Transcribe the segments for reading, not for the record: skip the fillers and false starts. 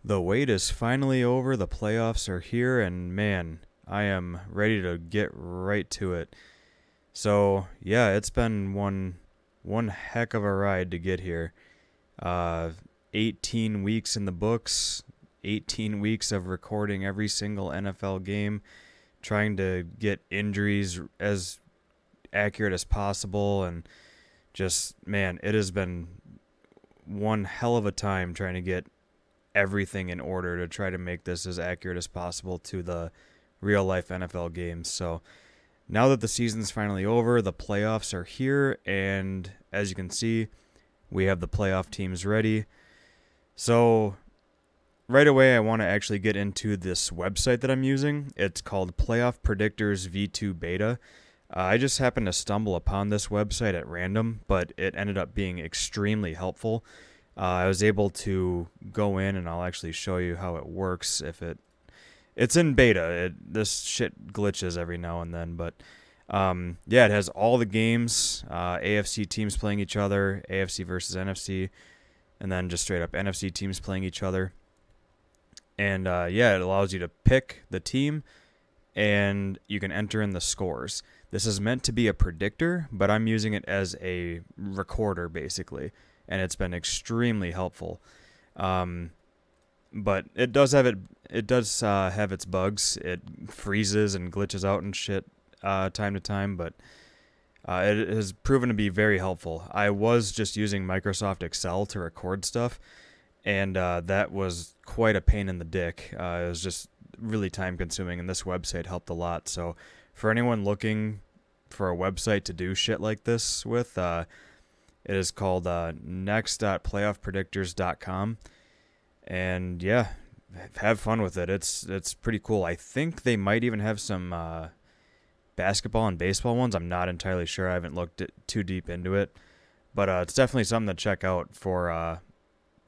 The wait is finally over. The playoffs are here, and man, I am ready to get right to it. So yeah, it's been one heck of a ride to get here. Uh, 18 weeks in the books, 18 weeks of recording every single NFL game, trying to get injuries as accurate as possible, and just man, it has been one hell of a time trying to get everything in order to try to make this as accurate as possible to the real life NFL games. So now that the season's finally over, the playoffs are here, and as you can see, we have the playoff teams ready. So right away, I want to actually get into this website that I'm using. It's called Playoff Predictors V2 Beta. I just happened to stumble upon this website at random, but it ended up being extremely helpful. I was able to go in, and I'll actually show you how it works. It's in beta. This shit glitches every now and then, but yeah, it has all the games, AFC teams playing each other, AFC versus NFC, and then just straight up NFC teams playing each other. And yeah, it allows you to pick the team, and you can enter in the scores. This is meant to be a predictor, but I'm using it as a recorder basically, and it's been extremely helpful. But it does have have its bugs. It freezes and glitches out and shit time to time, but it has proven to be very helpful. I was just using Microsoft Excel to record stuff, and that was quite a pain in the dick. It was just really time consuming, and this website helped a lot. So for anyone looking for a website to do shit like this with, it is called next.playoffpredictors.com. And yeah, have fun with it. It's pretty cool. I think they might even have some basketball and baseball ones. I'm not entirely sure. I haven't looked too deep into it, but it's definitely something to check out for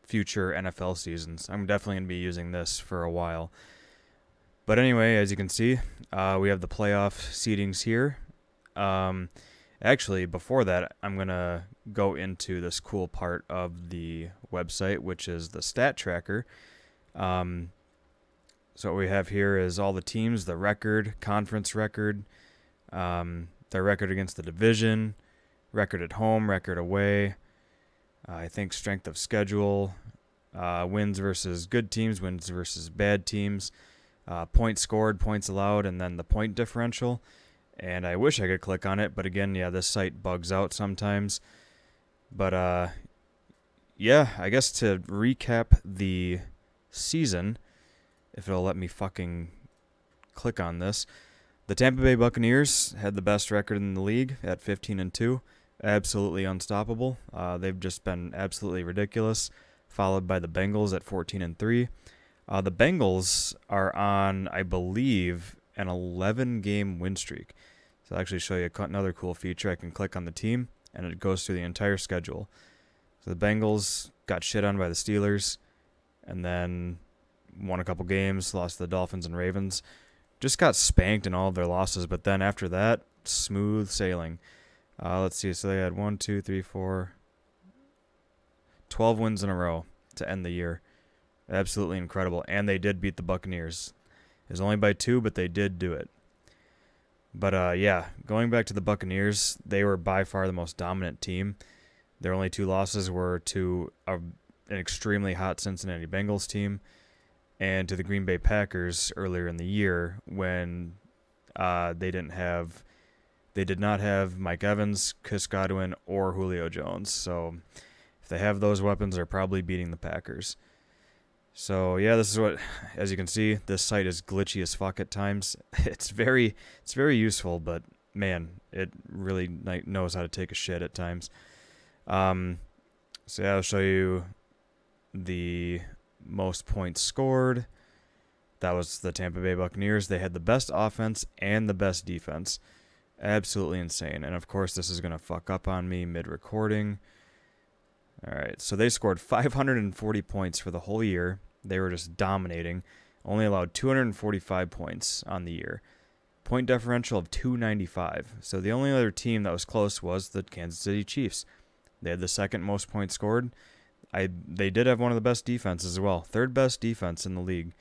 future NFL seasons. I'm definitely going to be using this for a while. But anyway, as you can see, we have the playoff seedings here. Actually, before that, I'm going to go into this cool part of the website, which is the stat tracker. So what we have here is all the teams, the record, conference record, their record against the division, record at home, record away, I think strength of schedule, wins versus good teams, wins versus bad teams, points scored, points allowed, and then the point differential. And I wish I could click on it, but again, yeah, this site bugs out sometimes. But yeah, I guess to recap the season, if it'll let me fucking click on this, the Tampa Bay Buccaneers had the best record in the league at 15-2, absolutely unstoppable. They've just been absolutely ridiculous, followed by the Bengals at 14-3. The Bengals are on, I believe, an 11-game win streak. So I'll actually show you another cool feature. I can click on the team, and it goes through the entire schedule. So the Bengals got shit on by the Steelers, and then won a couple games, lost to the Dolphins and Ravens. Just got spanked in all of their losses, but then after that, smooth sailing. Let's see. So they had 12 wins in a row to end the year. Absolutely incredible. And they did beat the Buccaneers. It was only by 2, but they did do it. But yeah, going back to the Buccaneers, they were by far the most dominant team. Their only 2 losses were to an extremely hot Cincinnati Bengals team and to the Green Bay Packers earlier in the year when they did not have Mike Evans, Chris Godwin, or Julio Jones. So if they have those weapons, they're probably beating the Packers. So yeah, this is what, as you can see, this site is glitchy as fuck at times. It's very useful, but man, it really knows how to take a shit at times. So yeah, I'll show you the most points scored. That was the Tampa Bay Buccaneers. They had the best offense and the best defense. Absolutely insane. And of course, this is going to fuck up on me mid-recording. All right, so they scored 540 points for the whole year. They were just dominating. Only allowed 245 points on the year. Point differential of 295. So the only other team that was close was the Kansas City Chiefs. They had the second most points scored. they did have one of the best defenses as well. Third best defense in the league.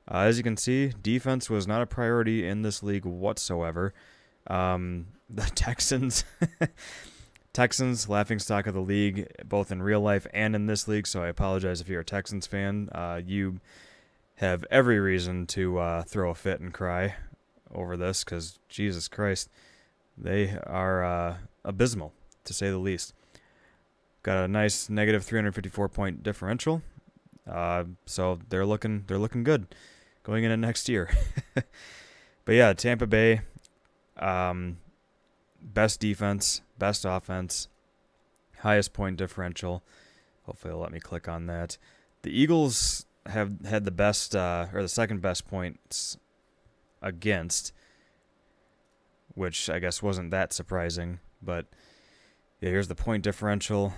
As you can see, defense was not a priority in this league whatsoever. The Texans, Texans, laughingstock of the league, both in real life and in this league. So I apologize if you're a Texans fan. You have every reason to throw a fit and cry over this because, Jesus Christ, they are abysmal, to say the least. Got a nice negative 354-point differential. So they're looking good going into next year. But yeah, Tampa Bay, best defense, best offense, highest point differential. Hopefully they'll let me click on that. The Eagles have had the best or the second best points against, which I guess wasn't that surprising. But yeah, here's the point differential.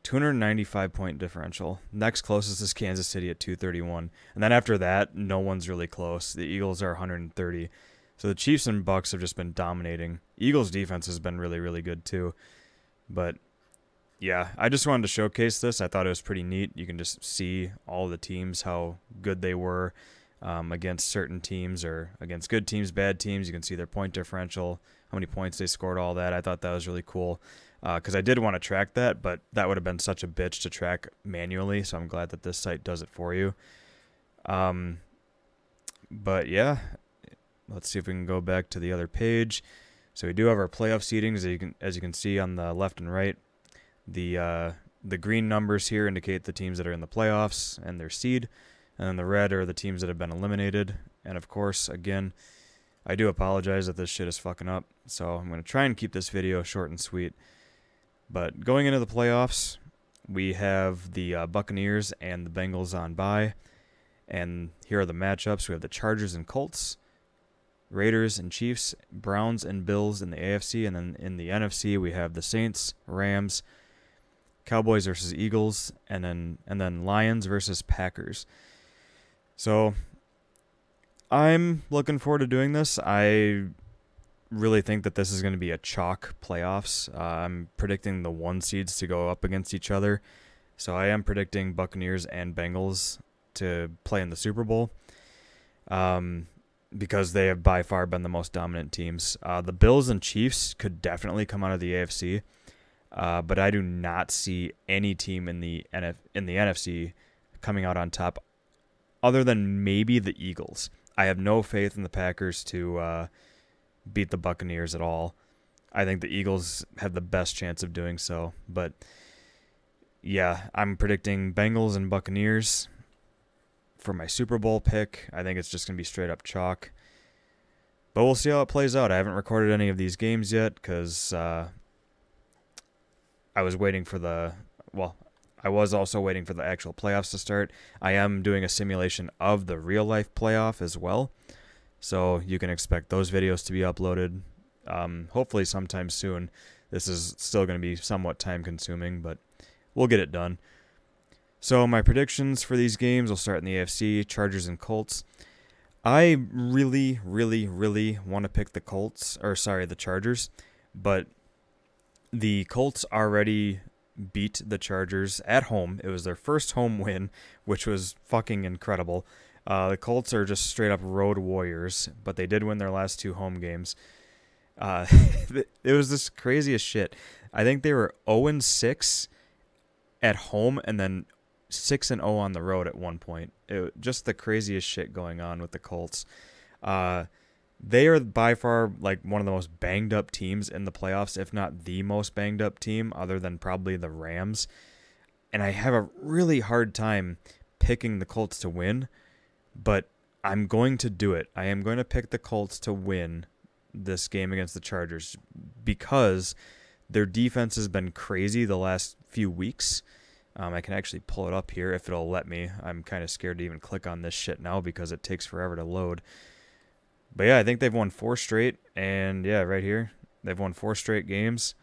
295-point differential. Next closest is Kansas City at 231. And then after that, no one's really close. The Eagles are 130. So the Chiefs and Bucks have just been dominating. Eagles defense has been really, really good too. But yeah, I just wanted to showcase this. I thought it was pretty neat. You can just see all the teams, how good they were against certain teams or against good teams, bad teams. You can see their point differential, how many points they scored, all that. I thought that was really cool. Because I did want to track that, but that would have been such a bitch to track manually, so I'm glad that this site does it for you. But yeah, let's see if we can go back to the other page. So we do have our playoff seedings, as you can see on the left and right. The green numbers here indicate the teams that are in the playoffs and their seed, and then the red are the teams that have been eliminated. And of course, again, I do apologize that this shit is fucking up, so I'm going to try and keep this video short and sweet. But going into the playoffs, we have the Buccaneers and the Bengals on bye. And here are the matchups. We have the Chargers and Colts, Raiders and Chiefs, Browns and Bills in the AFC. And then in the NFC, we have the Saints, Rams, Cowboys versus Eagles, and then Lions versus Packers. So I'm looking forward to doing this. I really think that this is going to be a chalk playoffs. I'm predicting the 1 seeds to go up against each other. So I am predicting Buccaneers and Bengals to play in the Super Bowl because they have by far been the most dominant teams. The Bills and Chiefs could definitely come out of the AFC, but I do not see any team in the NFC coming out on top other than maybe the Eagles. I have no faith in the Packers to beat the Buccaneers at all. I think the Eagles have the best chance of doing so. But yeah, I'm predicting Bengals and Buccaneers for my Super Bowl pick. I think it's just going to be straight up chalk. But we'll see how it plays out. I haven't recorded any of these games yet because I was waiting for I was also waiting for the actual playoffs to start. I am doing a simulation of the real life playoff as well. So you can expect those videos to be uploaded hopefully sometime soon. This is still going to be somewhat time consuming, but we'll get it done. So my predictions for these games will start in the AFC, Chargers and Colts. I really, really, really want to pick the Chargers, but the Colts already beat the Chargers at home. It was their first home win, which was fucking incredible. The Colts are just straight up road warriors, but they did win their last 2 home games. It was this craziest shit. I think they were 0-6 at home and then 6-0 on the road at one point. Just the craziest shit going on with the Colts. They are by far like one of the most banged up teams in the playoffs, if not the most banged up team, other than probably the Rams. And I have a really hard time picking the Colts to win, but I'm going to do it. I am going to pick the Colts to win this game against the Chargers because their defense has been crazy the last few weeks. I can actually pull it up here if it'll let me. I'm kind of scared to even click on this shit now because it takes forever to load. But yeah, I think they've won 4 straight, and yeah, right here, they've won 4 straight games,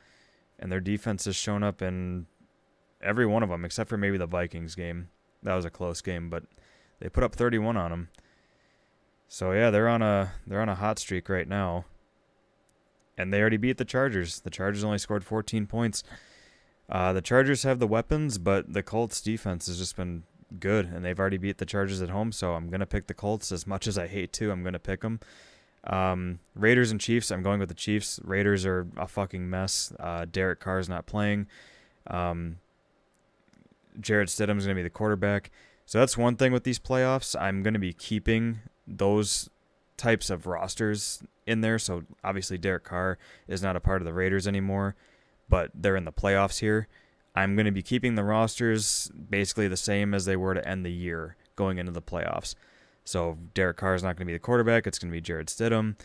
and their defense has shown up in every one of them except for maybe the Vikings game. That was a close game, but they put up 31 on them. So yeah, they're on a hot streak right now, and they already beat the Chargers. The Chargers only scored 14 points. The Chargers have the weapons, but the Colts defense has just been good, and they've already beat the Chargers at home, so I'm going to pick the Colts. As much as I hate to, I'm going to pick them. Raiders and Chiefs, I'm going with the Chiefs. Raiders are a fucking mess. Derek Carr's not playing. Jarrett Stidham's going to be the quarterback. So that's one thing with these playoffs. I'm going to be keeping those types of rosters in there. So obviously Derek Carr is not a part of the Raiders anymore, but they're in the playoffs here. I'm going to be keeping the rosters basically the same as they were to end the year going into the playoffs. So Derek Carr is not going to be the quarterback. It's going to be Jarrett Stidham.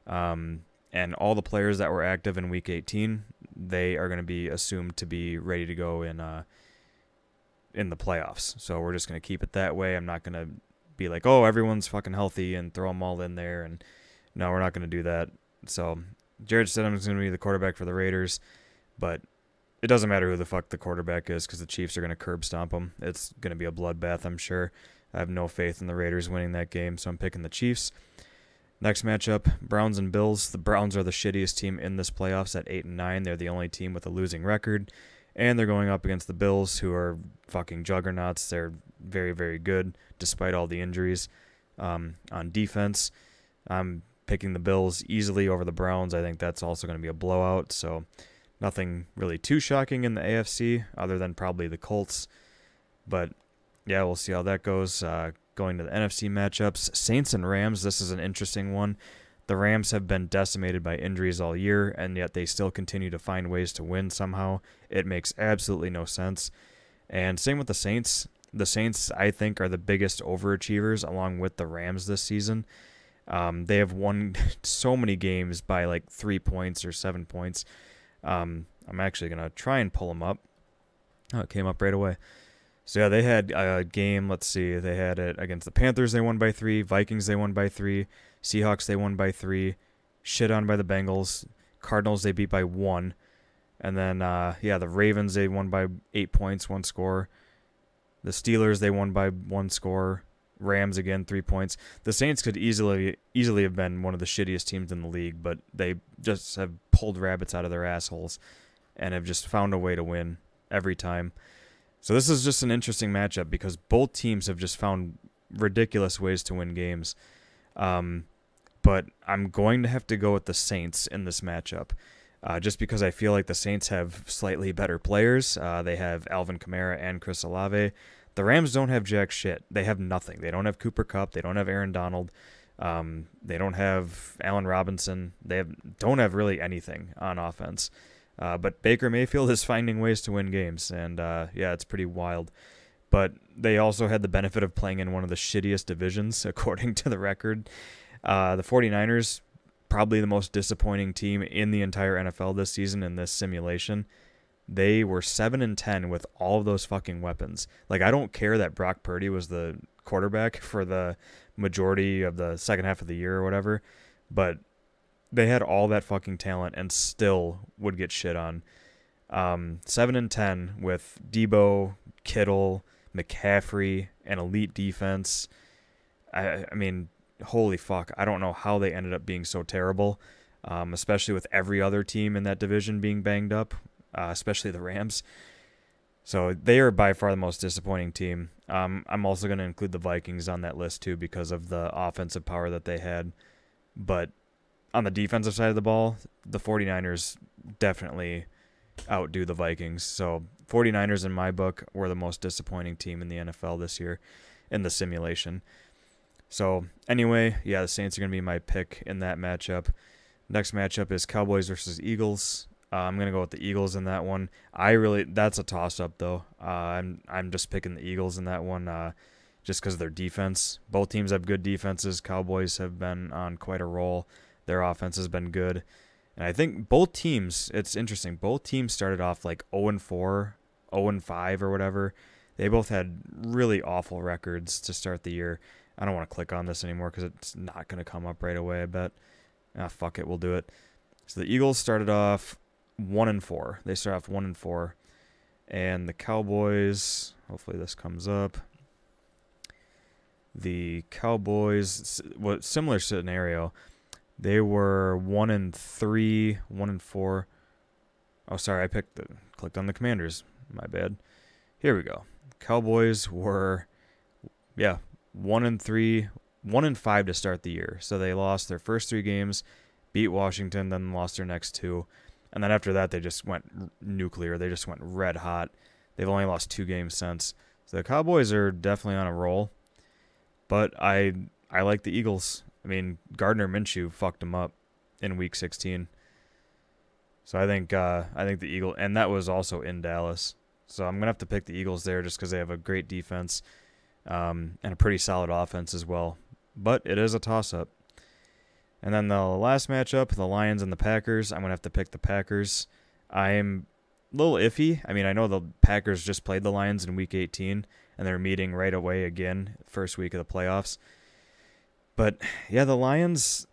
And all the players that were active in Week 18, they are going to be assumed to be ready to go in the playoffs. So we're just going to keep it that way. I'm not going to be like, oh, everyone's fucking healthy and throw them all in there. And no, we're not going to do that. So Jarrett Stidham is going to be the quarterback for the Raiders, but it doesn't matter who the fuck the quarterback is because the Chiefs are going to curb stomp them. It's going to be a bloodbath, I'm sure. I have no faith in the Raiders winning that game, so I'm picking the Chiefs. Next matchup, Browns and Bills. The Browns are the shittiest team in this playoffs at 8-9. They're the only team with a losing record. And they're going up against the Bills, who are fucking juggernauts. They're very, very good, despite all the injuries. On defense, I'm picking the Bills easily over the Browns. I think that's also going to be a blowout. So nothing really too shocking in the AFC, other than probably the Colts. But yeah, we'll see how that goes. Going to the NFC matchups, Saints and Rams. This is an interesting one. The Rams have been decimated by injuries all year, and yet they still continue to find ways to win somehow. It makes absolutely no sense. And same with the Saints. The Saints, I think, are the biggest overachievers along with the Rams this season. They have won so many games by like 3 points or 7 points. I'm actually going to try and pull them up. Oh, it came up right away. So yeah, they had a game, let's see, they had it against the Panthers, they won by 3, Vikings, they won by 3, Seahawks, they won by 3, shit on by the Bengals, Cardinals, they beat by 1, and then, the Ravens, they won by 8 points, 1 score, the Steelers, they won by 1 score, Rams, again, 3 points. The Saints could easily have been one of the shittiest teams in the league, but they just have pulled rabbits out of their assholes and have just found a way to win every time. So this is just an interesting matchup because both teams have just found ridiculous ways to win games. But I'm going to have to go with the Saints in this matchup just because I feel like the Saints have slightly better players. They have Alvin Kamara and Chris Olave. The Rams don't have jack shit. They have nothing. They don't have Cooper Kupp. They don't have Aaron Donald. They don't have Allen Robinson. They don't have really anything on offense. But Baker Mayfield is finding ways to win games, and it's pretty wild. But they also had the benefit of playing in one of the shittiest divisions, according to the record. The 49ers, probably the most disappointing team in the entire NFL this season in this simulation. They were 7-10 with all of those fucking weapons. Like, I don't care that Brock Purdy was the quarterback for the majority of the second half of the year or whatever, but they had all that fucking talent and still would get shit on. 7-10 with Debo, Kittle, McCaffrey, an elite defense. I mean, holy fuck. I don't know how they ended up being so terrible, especially with every other team in that division being banged up, especially the Rams. So they are by far the most disappointing team. I'm also going to include the Vikings on that list too because of the offensive power that they had. But on the defensive side of the ball, the 49ers definitely outdo the Vikings. So 49ers in my book were the most disappointing team in the NFL this year in the simulation. So anyway, the Saints are going to be my pick in that matchup. Next matchup is Cowboys versus Eagles. I'm going to go with the Eagles in that one. That's a toss-up though. I'm just picking the Eagles in that one just because of their defense. Both teams have good defenses. Cowboys have been on quite a roll. Their offense has been good. And I think both teams, it's interesting, both teams started off like 0-4, 0-5 or whatever. They both had really awful records to start the year. I don't want to click on this anymore because it's not going to come up right away, I bet. Fuck it, we'll do it. So the Eagles started off 1-4. They started off 1-4. And the Cowboys, hopefully this comes up. The Cowboys, similar scenario. They were 1-3, 1-4. Oh, sorry, clicked on the Commanders. My bad. Here we go. Cowboys were, yeah, 1-3, 1-5 to start the year. So they lost their first 3 games, beat Washington, then lost their next 2. And then after that, they just went nuclear. They just went red hot. They've only lost 2 games since. So the Cowboys are definitely on a roll. But I like the Eagles. I mean, Gardner Minshew fucked them up in Week 16. So I think the Eagles, and that was also in Dallas. So I'm gonna have to pick the Eagles there just because they have a great defense, and a pretty solid offense as well. But it is a toss-up. And then the last matchup, the Lions and the Packers. I'm gonna have to pick the Packers. I'm a little iffy. I mean, I know the Packers just played the Lions in Week 18, and they're meeting right away again, first week of the playoffs. But yeah, the Lions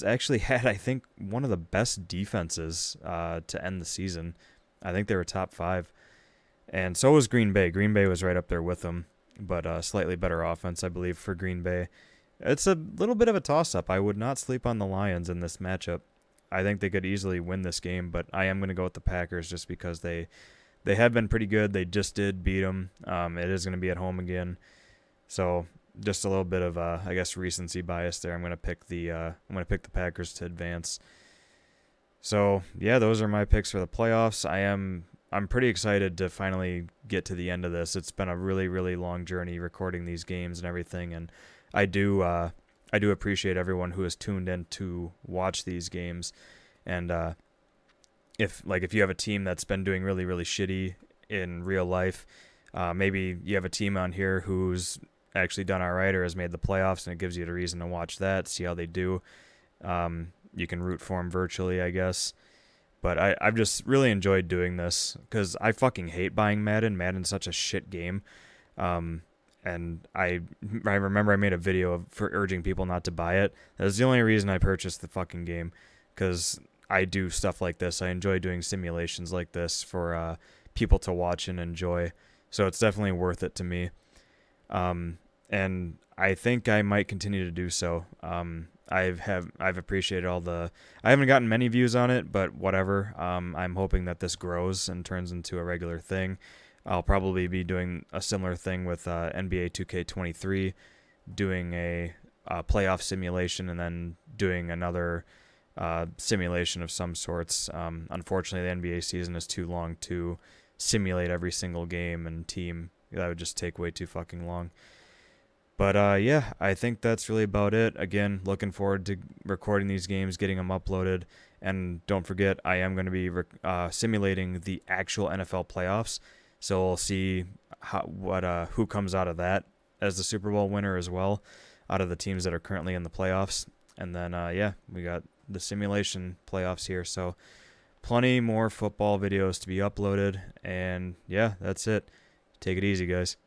actually had, I think, one of the best defenses to end the season. I think they were top 5. And so was Green Bay. Green Bay was right up there with them, but slightly better offense, I believe, for Green Bay. It's a little bit of a toss-up. I would not sleep on the Lions in this matchup. I think they could easily win this game, but I am going to go with the Packers just because they have been pretty good. They just did beat them. It is going to be at home again. So just a little bit of I guess recency bias there. I'm going to pick the Packers to advance. So, yeah, those are my picks for the playoffs. I'm pretty excited to finally get to the end of this. It's been a really, really long journey recording these games and everything, and I do appreciate everyone who has tuned in to watch these games. And if you have a team that's been doing really, really shitty in real life, maybe you have a team on here who's actually done all right or has made the playoffs, and it gives you the reason to watch that, see how they do. You can root for them virtually, I guess. But I've just really enjoyed doing this because I fucking hate buying Madden. Madden's such a shit game. And I remember I made a video for urging people not to buy it. That's the only reason I purchased the fucking game, because I do stuff like this. I enjoy doing simulations like this for people to watch and enjoy. So it's definitely worth it to me. And I think I might continue to do so. I've appreciated I haven't gotten many views on it, but whatever. I'm hoping that this grows and turns into a regular thing. I'll probably be doing a similar thing with NBA 2K23, doing a playoff simulation and then doing another simulation of some sorts. Unfortunately, the NBA season is too long to simulate every single game and team. That would just take way too fucking long. But yeah, I think that's really about it. Again, looking forward to recording these games, getting them uploaded. And don't forget, I am going to be simulating the actual NFL playoffs. So we'll see who comes out of that as the Super Bowl winner as well, out of the teams that are currently in the playoffs. And then, yeah, we got the simulation playoffs here. So plenty more football videos to be uploaded. And yeah, that's it. Take it easy, guys.